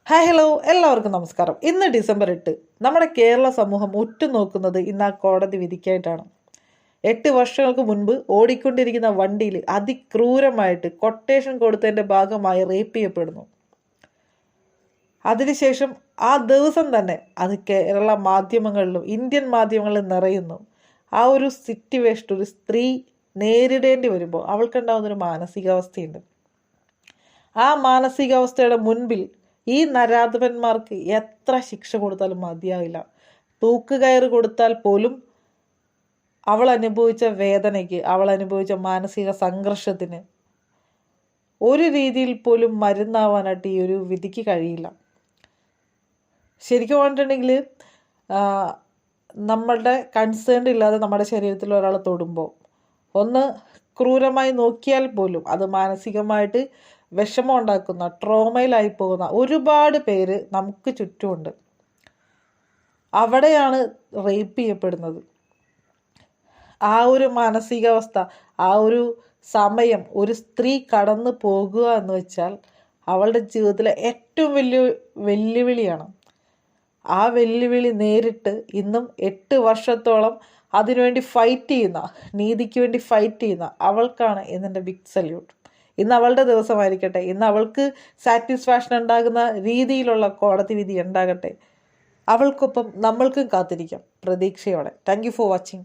Hi hello എല്ലാവർക്കും നമസ്കാരം. ഇന്ന് ഡിസംബർ 8. നമ്മുടെ കേരള സമൂഹം ഉറ്റുനോക്കുന്നത് ഇന്ന് ആ കോടതി വിധിക്കായിട്ടാണ്. 8 വർഷങ്ങൾക്ക് മുൻപ് ഓടിക്കൊണ്ടിരിക്കുന്ന വണ്ടിയിൽ അതിക്രൂരമായിട്ട് കൊട്ടേഷൻ കൊടുത്തതിൻ്റെ ഭാഗമായി റേപ്പ് ചെയ്യപ്പെടുന്നു. അതിനുശേഷം ആ ദിവസം തന്നെ അത് കേരള മാധ്യമങ്ങളിലും ഇന്ത്യൻ മാധ്യമങ്ങളിലും നിറയുന്നു. ആ ഒരു സിറ്റുവേഷൻ ഒരു സ്ത്രീ നേരിടേണ്ടി വരുമ്പോൾ അവൾക്കുണ്ടാകുന്നൊരു മാനസികാവസ്ഥയുണ്ട്. ആ മാനസികാവസ്ഥയുടെ മുൻപിൽ ഈ നരാധപന്മാർക്ക് എത്ര ശിക്ഷ കൊടുത്താലും മതിയാവില്ല. തൂക്കുകയറ് കൊടുത്താൽ പോലും അവൾ അനുഭവിച്ച വേദനയ്ക്ക്, അവൾ അനുഭവിച്ച മാനസിക സംഘർഷത്തിന് ഒരു രീതിയിൽ പോലും മരുന്നാവാനായിട്ട് ഈ ഒരു വിധിക്ക് കഴിയില്ല. ശരിക്കും പറഞ്ഞിട്ടുണ്ടെങ്കിൽ നമ്മളുടെ കൺസേൺ ഇല്ലാതെ നമ്മുടെ ശരീരത്തിൽ ഒരാൾ തൊടുമ്പോൾ ഒന്ന് ക്രൂരമായി നോക്കിയാൽ പോലും അത് മാനസികമായിട്ട് വിഷമം ഉണ്ടാക്കുന്ന, ട്രോമയിലായി പോകുന്ന ഒരുപാട് പേര് നമുക്ക് ചുറ്റുമുണ്ട്. അവിടെയാണ് റേപ്പ് ചെയ്യപ്പെടുന്നത്. ആ ഒരു മാനസികാവസ്ഥ, ആ ഒരു സമയം ഒരു സ്ത്രീ കടന്നു പോകുക എന്ന് വെച്ചാൽ അവളുടെ ജീവിതത്തിലെ ഏറ്റവും വലിയ വെല്ലുവിളിയാണ്. ആ വെല്ലുവിളി നേരിട്ട് ഇന്നും 8 വർഷത്തോളം അതിനുവേണ്ടി ഫൈറ്റ് ചെയ്യുന്ന, നീതിക്ക് വേണ്ടി ഫൈറ്റ് ചെയ്യുന്ന അവൾക്കാണ് ഇന്നെൻ്റെ ബിഗ് സല്യൂട്ട്. ഇന്ന് അവളുടെ ദിവസമായിരിക്കട്ടെ. ഇന്ന് അവൾക്ക് സാറ്റിസ്ഫാക്ഷൻ ഉണ്ടാകുന്ന രീതിയിലുള്ള കോടതി വിധി ഉണ്ടാകട്ടെ. അവൾക്കൊപ്പം നമ്മൾക്കും കാത്തിരിക്കാം പ്രതീക്ഷയോടെ. Thank you for watching.